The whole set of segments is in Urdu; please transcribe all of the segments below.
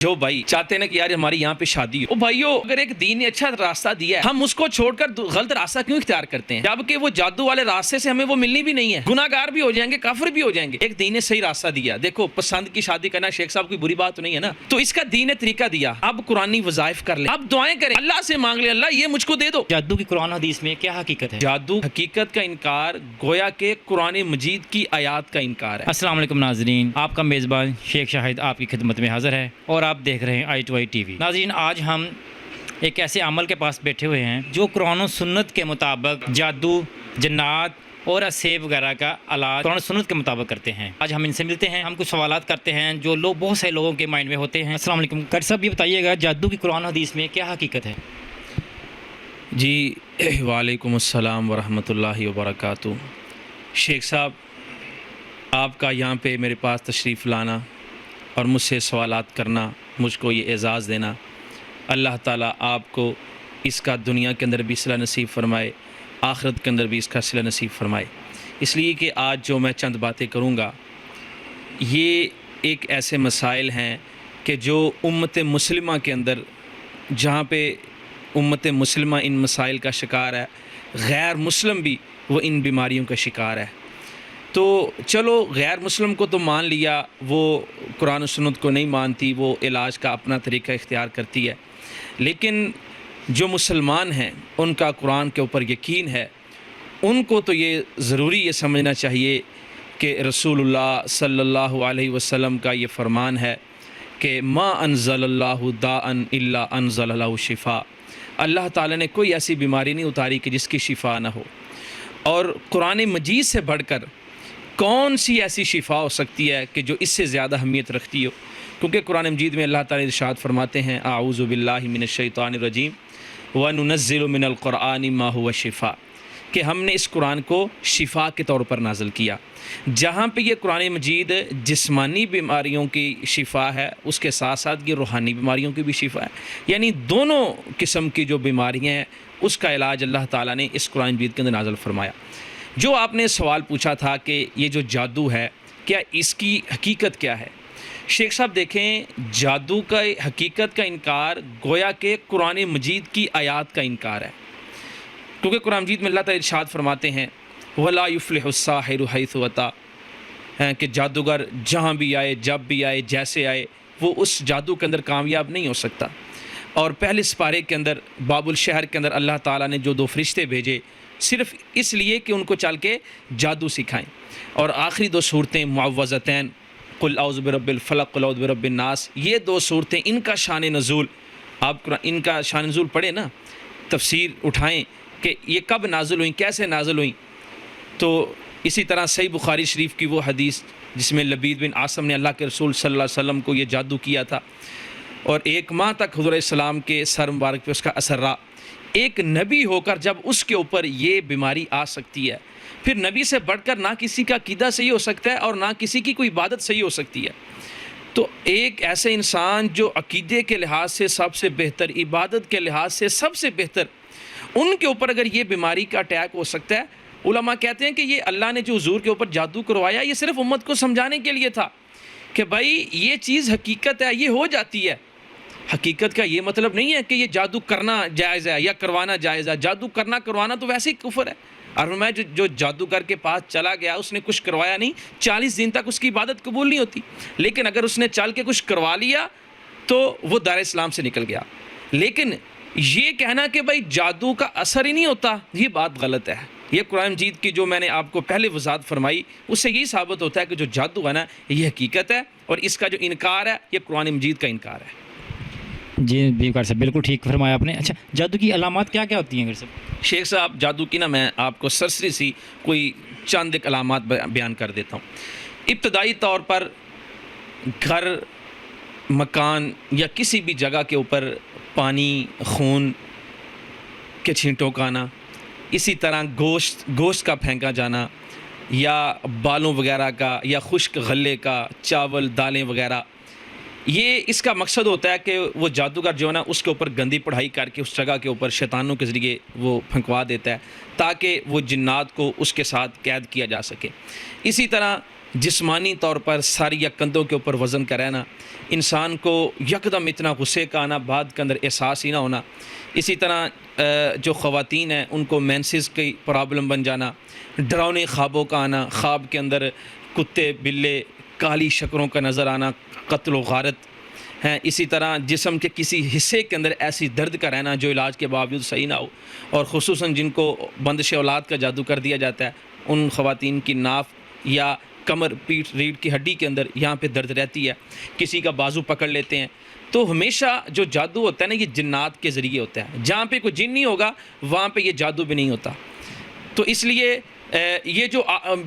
جو بھائی چاہتے ہیں کہ یار ہماری یہاں پہ شادی ہو، بھائیو اگر ایک دین نے اچھا راستہ دیا ہے ہم اس کو چھوڑ کر غلط راستہ کیوں اختیار کرتے ہیں؟ جبکہ وہ جادو والے راستے سے ہمیں وہ ملنی بھی نہیں ہے، گناہگار بھی ہو جائیں گے، کافر بھی ہو جائیں گے۔ ایک دین نے صحیح راستہ دیا، دیکھو پسند کی شادی کرنا شیخ صاحب کوئی بری بات تو نہیں ہے نا، تو اس کا دین نے طریقہ دیا۔ اب قرآنی وظائف کر لیں، اب دعائیں کریں، اللہ سے مانگ لیں اللہ یہ مجھ کو دے دو۔ جادو کی قرآن حدیث میں کیا حقیقت ہے؟ جادو حقیقت کا انکار گویا کہ قرآن مجید کی آیات کا انکار ہے۔ السلام علیکم ناظرین، آپ کا میزبان شیخ شاہد آپ کی خدمت میں حاضر ہے اور آپ دیکھ رہے ہیں i2i ٹی وی۔ ناظرین، آج ہم ایک ایسے عمل کے پاس بیٹھے ہوئے ہیں جو قرآن و سنت کے مطابق جادو، جنات اور اسیب وغیرہ کا علاج قرآن و سنت کے مطابق کرتے ہیں۔ آج ہم ان سے ملتے ہیں، ہم کچھ سوالات کرتے ہیں جو بہت سے لوگوں کے مائنڈ میں ہوتے ہیں۔ السلام علیکم قاری صاحب، یہ بتائیے گا جادو کی قرآن حدیث میں کیا حقیقت ہے؟ جی وعلیکم السلام ورحمۃ اللہ وبرکاتہ۔ شیخ صاحب، آپ کا یہاں پہ میرے پاس تشریف لانا اور مجھ سے سوالات کرنا، مجھ کو یہ اعزاز دینا، اللہ تعالیٰ آپ کو اس کا دنیا کے اندر بھی صلہ نصیب فرمائے، آخرت کے اندر بھی اس کا صلہ نصیب فرمائے۔ اس لیے کہ آج جو میں چند باتیں کروں گا یہ ایک ایسے مسائل ہیں کہ جو امت مسلمہ کے اندر، جہاں پہ امت مسلمہ ان مسائل کا شکار ہے، غیر مسلم بھی وہ ان بیماریوں کا شکار ہے۔ تو چلو غیر مسلم کو تو مان لیا، وہ قرآن و سنت کو نہیں مانتی، وہ علاج کا اپنا طریقہ اختیار کرتی ہے، لیکن جو مسلمان ہیں ان کا قرآن کے اوپر یقین ہے، ان کو تو یہ ضروری یہ سمجھنا چاہیے کہ رسول اللہ صلی اللہ علیہ وسلم کا یہ فرمان ہے کہ ما انزل اللہ داء الا انزل له شفاء، اللہ تعالیٰ نے کوئی ایسی بیماری نہیں اتاری کہ جس کی شفا نہ ہو، اور قرآن مجید سے بڑھ کر کون سی ایسی شفا ہو سکتی ہے کہ جو اس سے زیادہ اہمیت رکھتی ہو؟ کیونکہ قرآن مجید میں اللہ تعالیٰ ارشاد فرماتے ہیں اعوذ باللہ من الشیطان الرجیم وَنُنَزِّلُ مِنَ الْقُرْآنِ مَا هُوَ شِفَاء، کہ ہم نے اس قرآن کو شفا کے طور پر نازل کیا۔ جہاں پہ یہ قرآن مجید جسمانی بیماریوں کی شفا ہے، اس کے ساتھ ساتھ یہ روحانی بیماریوں کی بھی شفا ہے، یعنی دونوں قسم کی جو بیماریاں ہیں اس کا علاج اللہ تعالیٰ نے اس قرآن مجید کے اندر نازل فرمایا۔ جو آپ نے سوال پوچھا تھا کہ یہ جو جادو ہے کیا اس کی حقیقت کیا ہے؟ شیخ صاحب دیکھیں، جادو کا حقیقت کا انکار گویا کہ قرآن مجید کی آیات کا انکار ہے، کیونکہ قرآن مجید میں اللہ تعالیٰ ارشاد فرماتے ہیں وَلَا يُفْلِحُ السَّاحِرُ حَيْثُ أَتَىٰ، کہ جادوگر جہاں بھی آئے، جب بھی آئے، جیسے آئے، وہ اس جادو کے اندر کامیاب نہیں ہو سکتا۔ اور پہلے سپارے کے اندر باب الشہر کے اندر اللہ تعالیٰ نے جو 2 فرشتے بھیجے صرف اس لیے کہ ان کو چل کے جادو سکھائیں، اور آخری 2 صورتیں معوذتین قل اعوذ برب الفلق قل اعوذ برب الناس، یہ 2 صورتیں ان کا شان نزول، آپ ان کا شان نزول پڑھیں نا، تفسیر اٹھائیں کہ یہ کب نازل ہوئیں، کیسے نازل ہوئیں۔ تو اسی طرح صحیح بخاری شریف کی وہ حدیث جس میں لبید بن عاصم نے اللہ کے رسول صلی اللہ علیہ وسلم کو یہ جادو کیا تھا، اور 1 ماہ تک حضور السلام کے سر مبارک پہ اس کا اثر رہا۔ ایک نبی ہو کر جب اس کے اوپر یہ بیماری آ سکتی ہے، پھر نبی سے بڑھ کر نہ کسی کا عقیدہ صحیح ہو سکتا ہے اور نہ کسی کی کوئی عبادت صحیح ہو سکتی ہے۔ تو ایک ایسے انسان جو عقیدے کے لحاظ سے سب سے بہتر، عبادت کے لحاظ سے سب سے بہتر، ان کے اوپر اگر یہ بیماری کا اٹیک ہو سکتا ہے، علماء کہتے ہیں کہ یہ اللہ نے جو حضور کے اوپر جادو کروایا یہ صرف امت کو سمجھانے کے لیے تھا کہ بھائی یہ چیز حقیقت ہے، یہ ہو جاتی ہے۔ حقیقت کا یہ مطلب نہیں ہے کہ یہ جادو کرنا جائز ہے یا کروانا جائز ہے، جادو کرنا کروانا تو ویسے ہی کفر ہے۔ اور میں جو جادوگر کے پاس چلا گیا، اس نے کچھ کروایا نہیں، 40 دن تک اس کی عبادت قبول نہیں ہوتی، لیکن اگر اس نے چل کے کچھ کروا لیا تو وہ دار اسلام سے نکل گیا۔ لیکن یہ کہنا کہ بھائی جادو کا اثر ہی نہیں ہوتا، یہ بات غلط ہے۔ یہ قرآن مجید کی جو میں نے آپ کو پہلے وضاحت فرمائی اس سے یہی ثابت ہوتا ہے کہ جو جادو ہے نا یہ حقیقت ہے، اور اس کا جو انکار ہے یہ قرآن مجید کا انکار ہے۔ جی قاری صاحب بالکل ٹھیک فرمایا آپ نے۔ اچھا، جادو کی علامات کیا کیا ہوتی ہیں قاری صاحب؟ شیخ صاحب جادو کی نا میں آپ کو سرسری سی کوئی چند ایک علامات بیان کر دیتا ہوں۔ ابتدائی طور پر گھر، مکان یا کسی بھی جگہ کے اوپر پانی، خون کے چھینٹوں کا آنا، اسی طرح گوشت کا پھینکا جانا، یا بالوں وغیرہ کا، یا خشک غلے کا، چاول، دالیں وغیرہ، یہ اس کا مقصد ہوتا ہے کہ وہ جادوگر جو ہے نا اس کے اوپر گندی پڑھائی کر کے اس جگہ کے اوپر شیطانوں کے ذریعے وہ پھنکوا دیتا ہے تاکہ وہ جنات کو اس کے ساتھ قید کیا جا سکے۔ اسی طرح جسمانی طور پر ساری یا کندھوں کے اوپر وزن کا رہنا، انسان کو یکدم اتنا غصے کا آنا، بعد کے اندر احساس ہی نہ ہونا، اسی طرح جو خواتین ہیں ان کو مینسز کی پرابلم بن جانا، ڈراؤنے خوابوں کا آنا، خواب کے اندر کتے بلے کالی شکلوں کا نظر آنا، قتل و غارت ہیں، اسی طرح جسم کے کسی حصے کے اندر ایسی درد کا رہنا جو علاج کے باوجود صحیح نہ ہو، اور خصوصاً جن کو بندش اولاد کا جادو کر دیا جاتا ہے ان خواتین کی ناف یا کمر پیٹھ ریڑھ کی ہڈی کے اندر یہاں پہ درد رہتی ہے، کسی کا بازو پکڑ لیتے ہیں۔ تو ہمیشہ جو جادو ہوتا ہے نا یہ جنات کے ذریعے ہوتا ہے، جہاں پہ کوئی جن نہیں ہوگا وہاں پہ یہ جادو بھی نہیں ہوتا۔ تو اس لیے یہ جو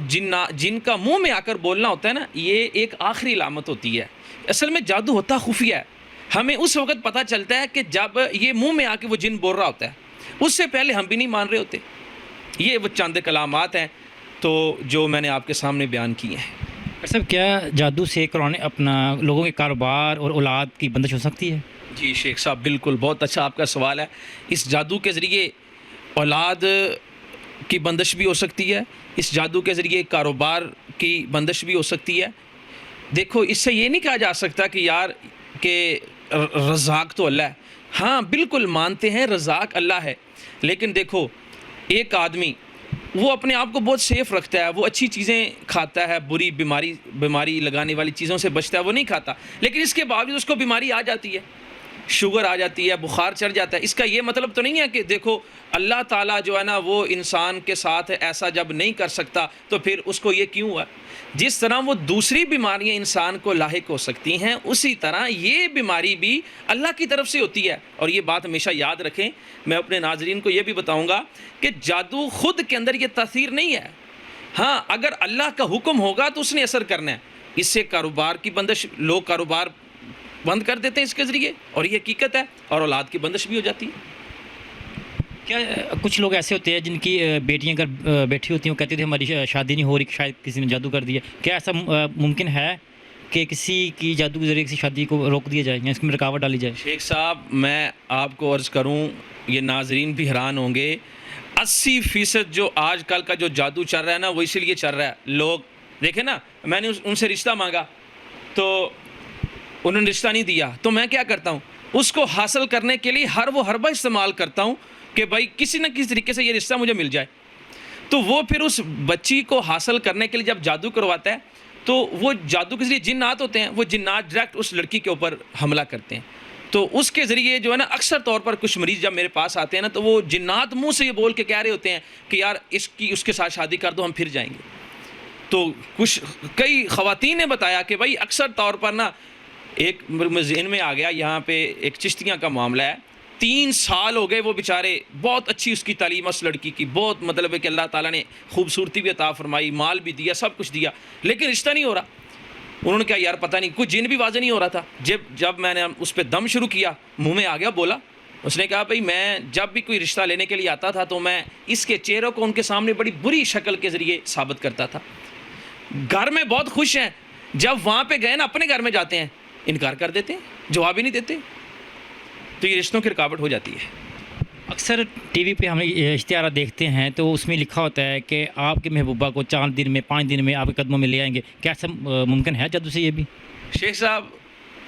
جن کا منہ میں آ کر بولنا ہوتا ہے نا یہ ایک آخری علامت ہوتی ہے۔ اصل میں جادو ہوتا خفیہ ہے، ہمیں اس وقت پتہ چلتا ہے کہ جب یہ منہ میں آ کے وہ جن بول رہا ہوتا ہے، اس سے پہلے ہم بھی نہیں مان رہے ہوتے۔ یہ وہ چند کلامات ہیں تو جو میں نے آپ کے سامنے بیان کیے ہیں۔ صاحب کیا جادو سے قرآن اپنا لوگوں کے کاروبار اور اولاد کی بندش ہو سکتی ہے؟ جی شیخ صاحب بالکل، بہت اچھا آپ کا سوال ہے۔ اس جادو کے ذریعے اولاد کی بندش بھی ہو سکتی ہے، اس جادو کے ذریعے کاروبار کی بندش بھی ہو سکتی ہے۔ دیکھو اس سے یہ نہیں کہا جا سکتا کہ یار کہ رزاق تو اللہ ہے، ہاں بالکل مانتے ہیں رزاق اللہ ہے، لیکن دیکھو ایک آدمی وہ اپنے آپ کو بہت سیف رکھتا ہے، وہ اچھی چیزیں کھاتا ہے، بری بیماری لگانے والی چیزوں سے بچتا ہے، وہ نہیں کھاتا، لیکن اس کے باوجود اس کو بیماری آ جاتی ہے، شوگر آ جاتی ہے، بخار چڑھ جاتا ہے۔ اس کا یہ مطلب تو نہیں ہے کہ دیکھو اللہ تعالیٰ جو ہے نا وہ انسان کے ساتھ ایسا جب نہیں کر سکتا تو پھر اس کو یہ کیوں ہوا۔ جس طرح وہ دوسری بیماریاں انسان کو لاحق ہو سکتی ہیں اسی طرح یہ بیماری بھی اللہ کی طرف سے ہوتی ہے، اور یہ بات ہمیشہ یاد رکھیں۔ میں اپنے ناظرین کو یہ بھی بتاؤں گا کہ جادو خود کے اندر یہ تاثیر نہیں ہے، ہاں اگر اللہ کا حکم ہوگا تو اس نے اثر کرنا ہے۔ اس سے کاروبار کی بندش، لوگ کاروبار بند کر دیتے ہیں اس کے ذریعے، اور یہ حقیقت ہے، اور اولاد کی بندش بھی ہو جاتی ہے۔ کیا کچھ لوگ ایسے ہوتے ہیں جن کی بیٹیاں اگر بیٹھی ہوتی ہیں وہ کہتی تھی ہماری شادی نہیں ہو رہی، شاید کسی نے جادو کر دیا، کیا ایسا ممکن ہے کہ کسی کی جادو کے ذریعے کسی شادی کو روک دیا جائے یا اس میں رکاوٹ ڈالی جائے؟ شیخ صاحب میں آپ کو عرض کروں، یہ ناظرین بھی حیران ہوں گے، 80% جو آج کل کا جو جادو چل رہا ہے نا وہ اسی لیے چل رہا ہے۔ لوگ دیکھیں نا، میں نے ان سے رشتہ مانگا تو انہوں نے رشتہ نہیں دیا، تو میں کیا کرتا ہوں اس کو حاصل کرنے کے لیے ہر وہ حربہ استعمال کرتا ہوں کہ بھائی کسی نہ کسی طریقے سے یہ رشتہ مجھے مل جائے۔ تو وہ پھر اس بچی کو حاصل کرنے کے لیے جب جادو کرواتا ہے تو وہ جادو کے ذریعے جنات ہوتے ہیں، وہ جنات ڈائریکٹ اس لڑکی کے اوپر حملہ کرتے ہیں۔ تو اس کے ذریعے جو ہے نا اکثر طور پر کچھ مریض جب میرے پاس آتے ہیں نا تو وہ جنات منہ سے یہ بول کے کہہ رہے ہوتے ہیں کہ یار اس کے ساتھ شادی کر دو، ہم پھر جائیں گے۔ تو کئی خواتین نے بتایا کہ بھائی اکثر طور پر نا ایک ذہن میں آ گیا، یہاں پہ ایک چشتیاں کا معاملہ ہے، 3 سال ہو گئے، وہ بیچارے بہت اچھی اس کی تعلیم اس لڑکی کی، بہت مطلب ہے کہ اللہ تعالیٰ نے خوبصورتی بھی عطا فرمائی، مال بھی دیا، سب کچھ دیا، لیکن رشتہ نہیں ہو رہا۔ انہوں نے کہا یار پتہ نہیں، کچھ جن بھی واضح نہیں ہو رہا تھا۔ جب میں نے اس پہ دم شروع کیا، منہ میں آ گیا، بولا، اس نے کہا بھائی میں جب بھی کوئی رشتہ لینے کے لیے آتا تھا تو میں اس کے چہروں کو ان کے سامنے بڑی بری شکل کے ذریعے ثابت کرتا تھا۔ گھر میں بہت خوش ہیں، جب وہاں پہ گئے نا اپنے گھر میں جاتے ہیں انکار کر دیتے ہیں، جواب ہی نہیں دیتے، تو یہ رشتوں کی رکاوٹ ہو جاتی ہے۔ اکثر ٹی وی پہ ہم اشتہارات دیکھتے ہیں تو اس میں لکھا ہوتا ہے کہ آپ کے محبوبہ کو 4 دن میں 5 دن میں آپ کے قدموں میں لے آئیں گے، کیا ایسا ممکن ہے جادو سے؟ یہ بھی شیخ صاحب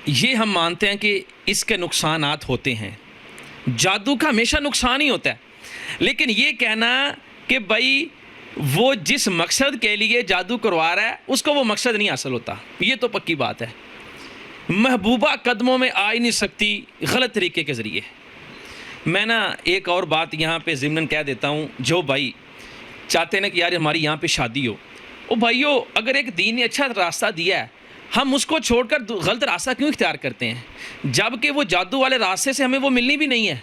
یہ ہم مانتے ہیں کہ اس کے نقصانات ہوتے ہیں، جادو کا ہمیشہ نقصان ہی ہوتا ہے، لیکن یہ کہنا کہ بھائی وہ جس مقصد کے لیے جادو کروا رہا ہے اس کو وہ مقصد نہیں حاصل ہوتا، یہ تو پکی بات ہے۔ محبوبہ قدموں میں آ ہی نہیں سکتی غلط طریقے کے ذریعے۔ میں نا ایک اور بات یہاں پہ ضمناً کہہ دیتا ہوں، جو بھائی چاہتے ہیں نا کہ یار ہماری یہاں پہ شادی ہو، او بھائیو اگر ایک دین نے اچھا راستہ دیا ہے ہم اس کو چھوڑ کر غلط راستہ کیوں اختیار کرتے ہیں؟ جب کہ وہ جادو والے راستے سے ہمیں وہ ملنی بھی نہیں ہے،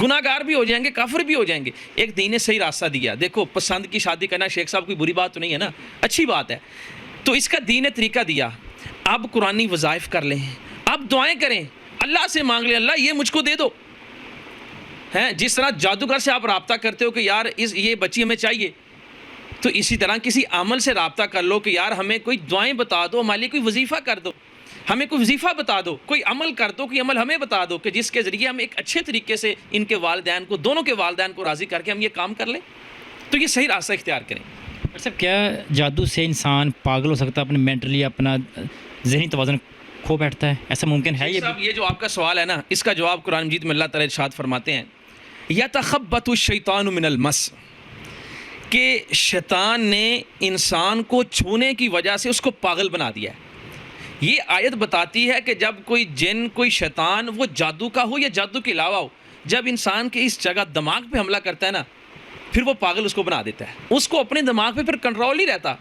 گناہ گار بھی ہو جائیں گے، کافر بھی ہو جائیں گے۔ ایک دین نے صحیح راستہ دیا، دیکھو پسند کی شادی کرنا شیخ صاحب کوئی بری بات تو نہیں ہے نا، اچھی بات ہے۔ تو اس کا دین نے طریقہ دیا، اب قرآنی وظائف کر لیں، اب دعائیں کریں، اللہ سے مانگ لیں اللہ یہ مجھ کو دے دو، ہیں جس طرح جادوگر سے آپ رابطہ کرتے ہو کہ یار یہ بچی ہمیں چاہیے، تو اسی طرح کسی عمل سے رابطہ کر لو کہ یار ہمیں کوئی دعائیں بتا دو، ہمارے لیے کوئی وظیفہ کر دو، ہمیں کوئی وظیفہ بتا دو، کوئی عمل کر دو، کوئی عمل ہمیں بتا دو کہ جس کے ذریعے ہم ایک اچھے طریقے سے ان کے والدین کو، دونوں کے والدین کو راضی کر کے ہم یہ کام کر لیں، تو یہ صحیح راستہ اختیار کریں۔ ڈاکٹر صاحب کیا جادو سے انسان پاگل ہو سکتا ہے، اپنے مینٹلی اپنا ذہنی توازن کھو بیٹھتا ہے؟ ایسا ممکن ہے یہ؟ صاحب یہ جو آپ کا سوال ہے نا، اس کا جواب قرآن مجید میں اللہ تعالیٰ ارشاد فرماتے ہیں یتخبط الشیطان من المس، کہ شیطان نے انسان کو چھونے کی وجہ سے اس کو پاگل بنا دیا ہے۔ یہ آیت بتاتی ہے کہ جب کوئی جن، کوئی شیطان، وہ جادو کا ہو یا جادو کے علاوہ ہو، جب انسان کے اس جگہ دماغ پہ حملہ کرتا ہے نا، پھر وہ پاگل اس کو بنا دیتا ہے، اس کو اپنے دماغ پہ پھر کنٹرول نہیں رہتا۔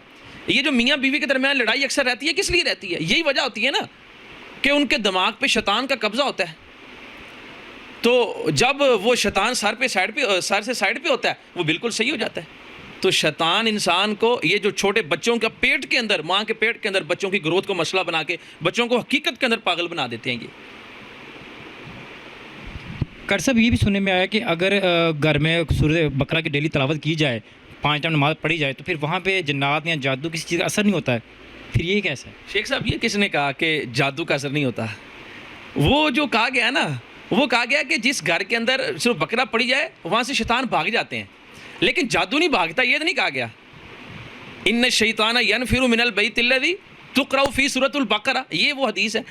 یہ جو میاں بیوی کے درمیان لڑائی اکثر رہتی ہے، کس لیے رہتی ہے؟ یہی وجہ ہوتی ہے نا کہ ان کے دماغ پہ شیطان کا قبضہ ہوتا ہے۔ تو جب وہ شیطان سر سے سائڈ پہ ہوتا ہے، وہ بالکل صحیح ہو جاتا ہے۔ تو شیطان انسان کو، یہ جو چھوٹے بچوں کا پیٹ کے اندر، ماں کے پیٹ کے اندر بچوں کی گروتھ کو مسئلہ بنا کے بچوں کو حقیقت کے اندر پاگل بنا دیتے ہیں۔ یہ ڈاکٹر صاحب یہ بھی سننے میں آیا کہ اگر گھر میں سورۃ بقرہ کی ڈیلی تلاوت کی جائے، 5 ٹائم نماز پڑھی جائے، تو پھر وہاں پہ جنات یا جادو کسی چیز کا اثر نہیں ہوتا ہے، پھر یہ کیسا ہے؟ شیخ صاحب یہ کس نے کہا کہ جادو کا اثر نہیں ہوتا؟ وہ جو کہا گیا نا، وہ کہا گیا کہ جس گھر کے اندر صرف بقرہ پڑھی جائے وہاں سے شیطان بھاگ جاتے ہیں، لیکن جادو نہیں بھاگتا، یہ نہیں کہا گیا۔ ان الشیطان ینفر من البیت الذی تقرأ فی سورۃ البقرہ، یہ وہ حدیث ہے۔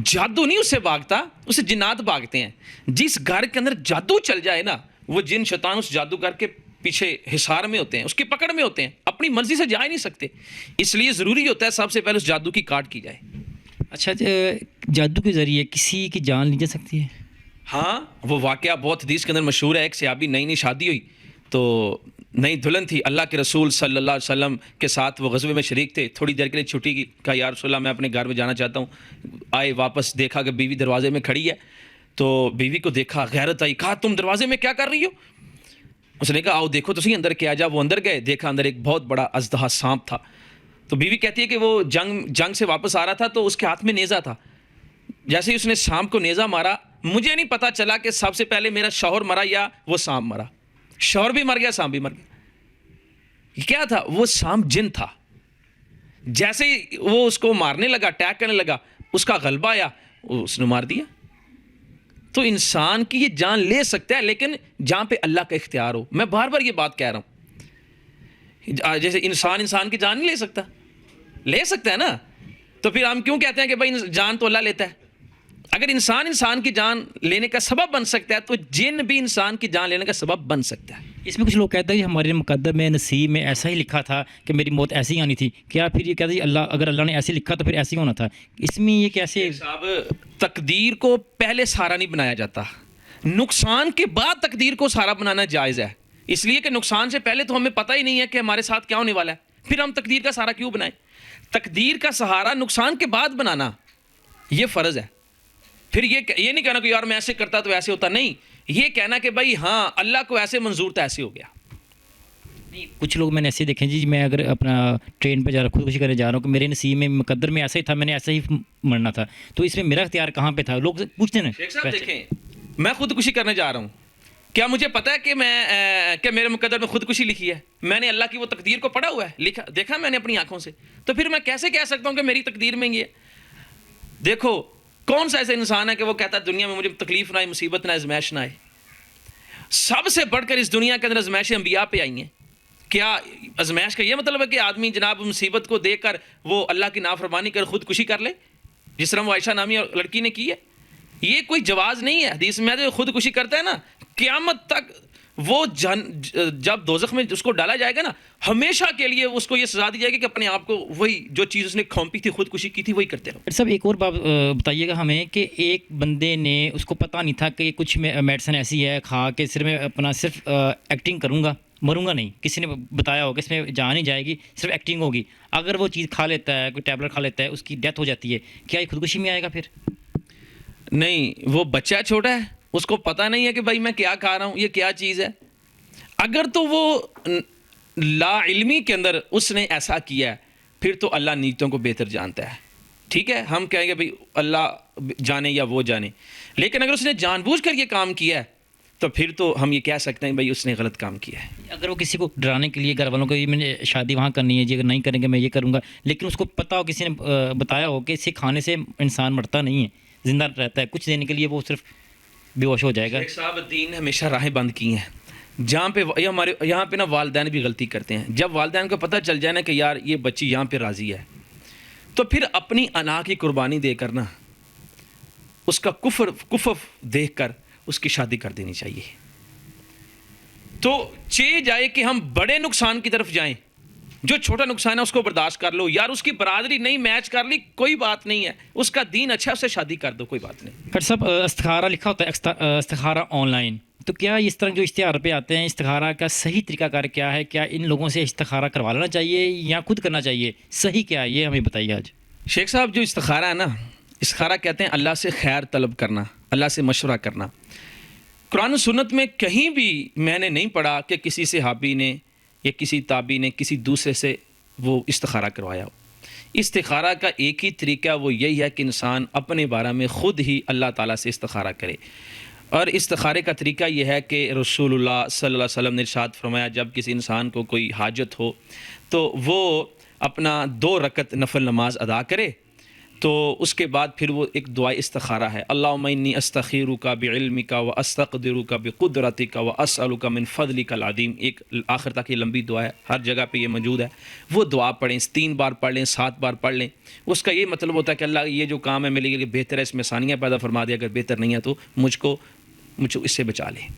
جادو نہیں اس سے بھاگتا، اسے جنات بھاگتے ہیں۔ جس گھر کے اندر جادو چل جائے نا، وہ جن شیطان اس جادوگر کے پیچھے حصار میں ہوتے ہیں، اس کی پکڑ میں ہوتے ہیں، اپنی مرضی سے جا ہی نہیں سکتے۔ اس لیے ضروری ہوتا ہے سب سے پہلے اس جادو کی کاٹ کی جائے۔ اچھا، جادو کے ذریعے کسی کی جان لی جا سکتی ہے؟ ہاں، وہ واقعہ بہت حدیث کے اندر مشہور ہے۔ ایک صحابی، نئی شادی ہوئی تو نئی دلہن تھی، اللہ کے رسول صلی اللہ علیہ وسلم کے ساتھ وہ غزوے میں شریک تھے۔ تھوڑی دیر کے لیے چھٹی کی، کہا یا رسول اللہ میں اپنے گھر میں جانا چاہتا ہوں۔ آئے واپس، دیکھا کہ بیوی دروازے میں کھڑی ہے، تو بیوی کو دیکھا، غیرت آئی، کہا تم دروازے میں کیا کر رہی ہو؟ اس نے کہا آؤ دیکھو تو صحیح اندر کیا جا۔ وہ اندر گئے، دیکھا اندر ایک بہت بڑا اژدہا سانپ تھا۔ تو بیوی کہتی ہے کہ وہ جنگ سے واپس آ رہا تھا تو اس کے ہاتھ میں نیزہ تھا۔ جیسے ہی اس نے سانپ کو نیزہ مارا، مجھے نہیں پتا چلا کہ سب سے پہلے میرا شوہر مرا یا وہ سانپ مرا۔ شوہر بھی مر گیا، سانپ بھی مر گیا۔ کیا تھا؟ وہ سانپ جن تھا۔ جیسے ہی وہ اس کو مارنے لگا، اٹیک کرنے لگا، اس کا غلبہ آیا، اس نے مار دیا۔ تو انسان کی یہ جان لے سکتا ہے، لیکن جہاں پہ اللہ کا اختیار ہو۔ میں بار بار یہ بات کہہ رہا ہوں، جیسے انسان کی جان نہیں لے سکتا ہے نا، تو پھر ہم کیوں کہتے ہیں کہ بھائی جان تو اللہ لیتا ہے؟ اگر انسان کی جان لینے کا سبب بن سکتا ہے، تو جن بھی انسان کی جان لینے کا سبب بن سکتا ہے۔ اس میں کچھ لوگ کہتے ہیں کہ ہمارے مقدر میں، نصیب میں ایسا ہی لکھا تھا کہ میری موت ایسی ہی آنی تھی، کیا پھر یہ کہتے ہیں اگر اللہ نے ایسے لکھا تو پھر ایسے ہی ہونا تھا؟ اس میں یہ کیسے؟ صاحب، تقدیر کو پہلے سہارا نہیں بنایا جاتا، نقصان کے بعد تقدیر کو سہارا بنانا جائز ہے۔ اس لیے کہ نقصان سے پہلے تو ہمیں پتہ ہی نہیں ہے کہ ہمارے ساتھ کیا ہونے والا ہے، پھر ہم تقدیر کا سہارا کیوں بنائیں؟ تقدیر کا سہارا نقصان کے بعد بنانا یہ فرض ہے۔ پھر یہ نہیں کہنا کہ یار میں ایسے کرتا تو ایسے ہوتا، نہیں، یہ کہنا کہ بھائی ہاں اللہ کو ایسے منظور تھا، ایسے ہو گیا۔ کچھ لوگ میں نے ایسے دیکھے جی، میں اگر اپنا ٹرین پہ جا رہا ہوں، خودکشی کرنے جا رہا ہوں، کہ میرے نصیب میں، مقدر میں ایسا ہی تھا، میں نے ایسا ہی مرنا تھا، تو اس میں میرا اختیار کہاں پہ تھا؟ لوگ پوچھتے ہیں شیخ صاحب دیکھیں، میں خودکشی کرنے جا رہا ہوں، کیا مجھے پتا ہے کہ میرے مقدر میں خودکشی لکھی ہے؟ میں نے اللہ کی وہ تقدیر کو پڑھا ہوا ہے، لکھا دیکھا میں نے اپنی آنکھوں سے، تو پھر میں کیسے کہہ سکتا ہوں کہ میری تقدیر میں یہ؟ دیکھو کون سا ایسا انسان ہے کہ وہ کہتا ہے دنیا میں مجھے تکلیف نہ آئے، مصیبت نہ آئے، آزمائش نہ آئے؟ سب سے بڑھ کر اس دنیا کے اندر آزمائشیں انبیاء پہ آئی ہیں۔ کیا آزمائش کا یہ مطلب ہے کہ آدمی جناب مصیبت کو دیکھ کر وہ اللہ کی نافرمانی کر خودکشی کر لے، جس طرح وہ عائشہ نامی لڑکی نے کی ہے؟ یہ کوئی جواز نہیں ہے حدیث میں۔ جو خودکشی کرتا ہے نا، قیامت تک وہ جب دوزخ میں اس کو ڈالا جائے گا نا، ہمیشہ کے لیے اس کو یہ سزا دی جائے گی کہ اپنے آپ کو وہی جو چیز اس نے کھونپی تھی، خودکشی کی تھی، وہی کرتے رہو۔ سب ایک اور بات بتائیے گا ہمیں کہ ایک بندے نے، اس کو پتہ نہیں تھا کہ کچھ میڈیسن ایسی ہے کھا کے صرف میں اپنا صرف ایکٹنگ کروں گا، مروں گا نہیں، کسی نے بتایا ہوگا اس میں جان نہیں جائے گی، صرف ایکٹنگ ہوگی، اگر وہ چیز کھا لیتا ہے، کوئی ٹیبلٹ کھا لیتا ہے، اس کی ڈیتھ ہو جاتی ہے، کیا یہ خودکشی میں آئے گا پھر؟ نہیں، وہ بچہ چھوٹا ہے، اس کو پتہ نہیں ہے کہ بھائی میں کیا کھا رہا ہوں، یہ کیا چیز ہے۔ اگر تو وہ لا علمی کے اندر اس نے ایسا کیا ہے، پھر تو اللہ نیتوں کو بہتر جانتا ہے، ٹھیک ہے، ہم کہیں گے بھائی اللہ جانے یا وہ جانے، لیکن اگر اس نے جان بوجھ کر یہ کام کیا ہے تو پھر تو ہم یہ کہہ سکتے ہیں بھائی اس نے غلط کام کیا ہے۔ اگر وہ کسی کو ڈرانے کے لیے گھر والوں کو میں نے شادی وہاں کرنی ہے جی، اگر نہیں کریں گے میں یہ کروں گا، لیکن اس کو پتہ ہو، کسی نے بتایا ہو کہ اسے کھانے سے انسان مرتا نہیں ہے، زندہ رہتا ہے، کچھ دینے کے لیے وہ صرف بے ہوش ہو جائے گا۔ شیخ صاحب، دین نے ہمیشہ راہیں بند کی ہیں، جہاں پہ ہمارے یہاں پہ نا والدین بھی غلطی کرتے ہیں. جب والدین کو پتہ چل جائے نا کہ یار یہ بچی یہاں پہ راضی ہے, تو پھر اپنی انا کی قربانی دے کر نا اس کا کفر دیکھ کر اس کی شادی کر دینی چاہیے. تو جائے کہ ہم بڑے نقصان کی طرف جائیں, جو چھوٹا نقصان ہے اس کو برداشت کر لو, یار اس کی برادری نہیں میچ کر لی کوئی بات نہیں ہے, اس کا دین اچھا ہے, اسے شادی کر دو, کوئی بات نہیں. ڈاکٹر صاحب استخارہ لکھا ہوتا ہے استخارہ آن لائن, تو کیا اس طرح جو اشتہار پہ آتے ہیں استخارہ کا صحیح طریقہ کار کیا ہے؟ کیا ان لوگوں سے استخارہ کروا لینا چاہیے یا خود کرنا چاہیے؟ صحیح کیا ہے یہ ہمیں بتائیے آج. شیخ صاحب جو استخارہ ہے نا, استخارہ کہتے ہیں اللہ سے خیر طلب کرنا, اللہ سے مشورہ کرنا. قرآن و سنت میں کہیں بھی میں نے نہیں پڑھا کہ کسی صحابی نے یا کسی تابعی نے کسی دوسرے سے وہ استخارہ کروایا ہو. استخارہ کا ایک ہی طریقہ وہ یہی ہے کہ انسان اپنے بارے میں خود ہی اللہ تعالیٰ سے استخارہ کرے. اور استخارے کا طریقہ یہ ہے کہ رسول اللہ صلی اللہ علیہ وسلم نے ارشاد فرمایا جب کسی انسان کو کوئی حاجت ہو تو وہ اپنا 2 رکعت نفل نماز ادا کرے, تو اس کے بعد پھر وہ ایک دعا استخارہ ہے, اللہم انی استخیرک بعلمک و استقدرک بقدرتک و اسألک من فضلک العظیم. ایک آخر تک یہ لمبی دعا ہے, ہر جگہ پہ یہ موجود ہے. وہ دعا پڑھیں, 3 بار پڑھ لیں, 7 بار پڑھ لیں. اس کا یہ مطلب ہوتا ہے کہ اللہ یہ جو کام ہے میرے لیے بہتر ہے, اس میں آسانیاں پیدا فرما دے, اگر بہتر نہیں ہے تو مجھ کو اس سے بچا لے.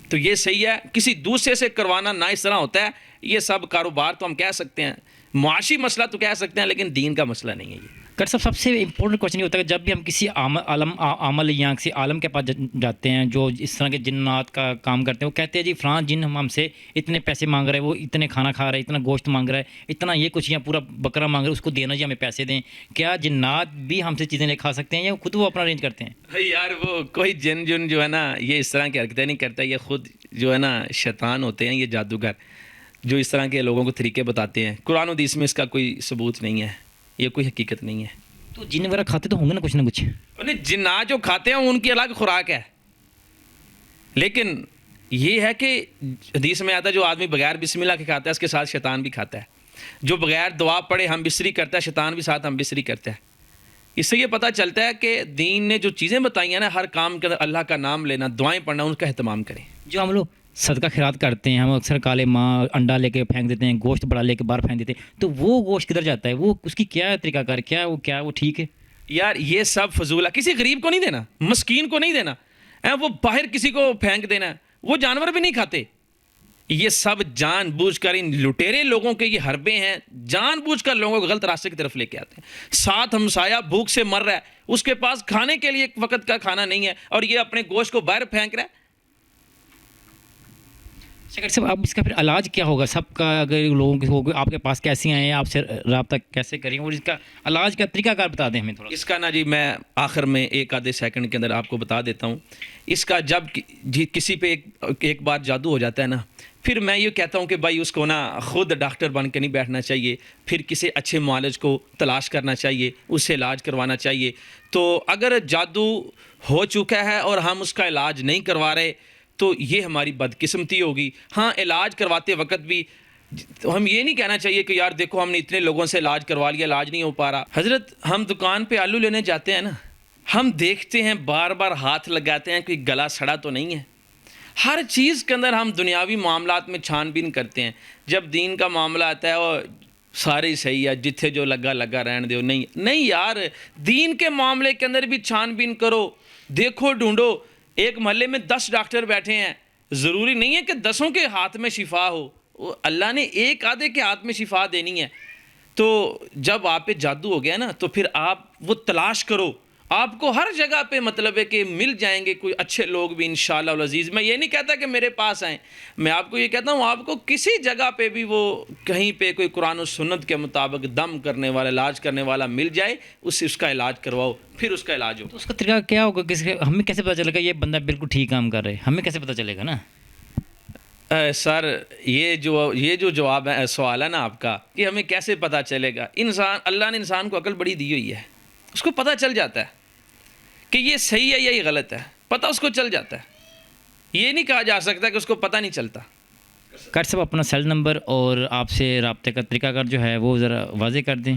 تو یہ صحیح ہے. کسی دوسرے سے کروانا نہ اس طرح ہوتا ہے. یہ سب کاروبار تو ہم کہہ سکتے ہیں, معاشی مسئلہ تو کہہ سکتے ہیں, لیکن دین کا مسئلہ نہیں ہے یہ. ڈاکٹر صاحب سب سے امپورٹنٹ کوشچن یہ ہوتا ہے کہ جب بھی ہم کسی عمل یا کسی عالم کے پاس جاتے ہیں جو اس طرح کے جنات کا کام کرتے ہیں, وہ کہتے ہیں جی فلاں جن ہم سے اتنے پیسے مانگ رہے ہیں, وہ اتنے کھانا کھا رہے ہیں, اتنا گوشت مانگ رہا ہے, اتنا یہ کچھ یا پورا بکرا مانگ رہے ہیں, اس کو دینا جی ہمیں پیسے دیں. کیا جنات بھی ہم سے چیزیں لے کھا سکتے ہیں یا خود وہ اپنا ارینج کرتے ہیں؟ یار وہ کوئی جن جو ہے نا یہ اس طرح کی حرکتیں نہیں کرتا, یہ خود جو ہے نا شیطان ہوتے ہیں, یہ جادوگر جو اس طرح کے لوگوں کو طریقے بتاتے ہیں. قرآن و حدیث میں اس کا کوئی ثبوت نہیں ہے, یہ کوئی حقیقت نہیں ہے. تو جن وغیرہ کھاتے تو ہوں گے نا کچھ نہ کچھ. جنات جو کھاتے ہیں ان کی الگ خوراک ہے, لیکن یہ ہے کہ حدیث میں آتا ہے جو آدمی بغیر بسم اللہ کے کھاتا ہے اس کے ساتھ شیطان بھی کھاتا ہے. جو بغیر دعا پڑھے ہم بسری کرتا ہے, شیطان بھی ساتھ ہم بسری کرتا ہے. اس سے یہ پتہ چلتا ہے کہ دین نے جو چیزیں بتائی ہیں نا, ہر کام کے اندر اللہ کا نام لینا, دعائیں پڑھنا, ان کا اہتمام کریں. جو ہم لوگ صدقہ خیرات کرتے ہیں, ہم اکثر کالے ماں انڈا لے کے پھینک دیتے ہیں, گوشت بڑا لے کے باہر پھینک دیتے ہیں, تو وہ گوشت کدھر جاتا ہے؟ وہ اس کی کیا طریقہ کار, کیا وہ ٹھیک ہے؟ یار یہ سب فضول ہے. کسی غریب کو نہیں دینا, مسکین کو نہیں دینا, وہ باہر کسی کو پھینک دینا, وہ جانور بھی نہیں کھاتے. یہ سب جان بوجھ کر ان لٹیرے لوگوں کے یہ حربے ہیں, جان بوجھ کر لوگوں کو غلط راستے کی طرف لے کے آتے ہیں. ساتھ ہمسایہ بھوک سے مر رہا ہے, اس کے پاس کھانے کے لیے ایک وقت کا کھانا نہیں ہے, اور یہ اپنے گوشت کو باہر پھینک رہا ہے. ڈاکٹر صاحب اب اس کا پھر علاج کیا ہوگا؟ سب کا اگر لوگوں کے ہوگا, آپ کے پاس کیسے آئے ہیں, آپ سے رابطہ کیسے کریں, اور اس کا علاج کا طریقہ کار بتا دیں ہمیں تھوڑا. اس کا نا جی میں آخر میں 1 آدھے سیکنڈ کے اندر آپ کو بتا دیتا ہوں. اس کا جب کسی پہ ایک بار جادو ہو جاتا ہے نا, پھر میں یہ کہتا ہوں کہ بھائی اس کو نا خود ڈاکٹر بن کے نہیں بیٹھنا چاہیے, پھر کسی اچھے معالج کو تلاش کرنا چاہیے, اس سے علاج کروانا چاہیے. تو اگر جادو ہو چکا ہے اور ہم اس کا علاج نہیں کروا رہے تو یہ ہماری بدقسمتی ہوگی. ہاں علاج کرواتے وقت بھی ہم یہ نہیں کہنا چاہیے کہ یار دیکھو ہم نے اتنے لوگوں سے علاج کروا لیا, علاج نہیں ہو پا رہا. حضرت ہم دکان پہ آلو لینے جاتے ہیں نا, ہم دیکھتے ہیں, بار بار ہاتھ لگاتے ہیں کہ گلا سڑا تو نہیں ہے. ہر چیز کے اندر ہم دنیاوی معاملات میں چھان بین کرتے ہیں. جب دین کا معاملہ آتا ہے وہ سارے صحیح ہے, جتھے جو لگا رہن دو. نہیں یار, دین کے معاملے کے اندر بھی چھان بین کرو, دیکھو, ڈھونڈو. ایک محلے میں 10 ڈاکٹر بیٹھے ہیں, ضروری نہیں ہے کہ 10 کے ہاتھ میں شفا ہو, اللہ نے 1 آدھے کے ہاتھ میں شفا دینی ہے. تو جب آپ پہ جادو ہو گیا نا تو پھر آپ وہ تلاش کرو, آپ کو ہر جگہ پہ مطلب ہے کہ مل جائیں گے کوئی اچھے لوگ بھی انشاءاللہ العزیز. میں یہ نہیں کہتا کہ میرے پاس آئیں, میں آپ کو یہ کہتا ہوں آپ کو کسی جگہ پہ بھی وہ کہیں پہ کوئی قرآن و سنت کے مطابق دم کرنے والا, علاج کرنے والا مل جائے, اس کا علاج کرواؤ, پھر اس کا علاج ہو. تو اس کا طریقہ کیا ہوگا؟ ہمیں کیسے پتہ چلے گا یہ بندہ بالکل ٹھیک کام کر رہے ہے؟ ہمیں کیسے پتہ چلے گا نا سر؟ یہ جو جواب ہے, سوال ہے نا آپ کا کہ ہمیں کیسے پتہ چلے گا. اللہ نے انسان کو عقل بڑی دی ہوئی ہے, اس کو پتہ چل جاتا ہے کہ یہ صحیح ہے یا یہ غلط ہے, پتہ اس کو چل جاتا ہے. یہ نہیں کہا جا سکتا کہ اس کو پتہ نہیں چلتا. ڈاکٹر صاحب اپنا سیل نمبر اور آپ سے رابطے کا طریقہ کار جو ہے وہ ذرا واضح کر دیں.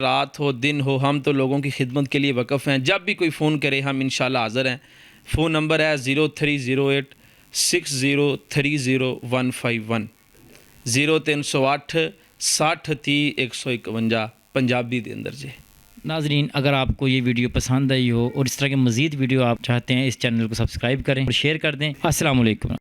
رات ہو دن ہو ہم تو لوگوں کی خدمت کے لیے وقف ہیں. جب بھی کوئی فون کرے ہم انشاءاللہ حاضر ہیں. فون نمبر ہے 0308 6030151 0308 60 30 151 پنجابی دے اندر جی. ناظرین اگر آپ کو یہ ویڈیو پسند آئی ہو اور اس طرح کے مزید ویڈیو آپ چاہتے ہیں اس چینل کو سبسکرائب کریں اور شیئر کر دیں. السلام علیکم.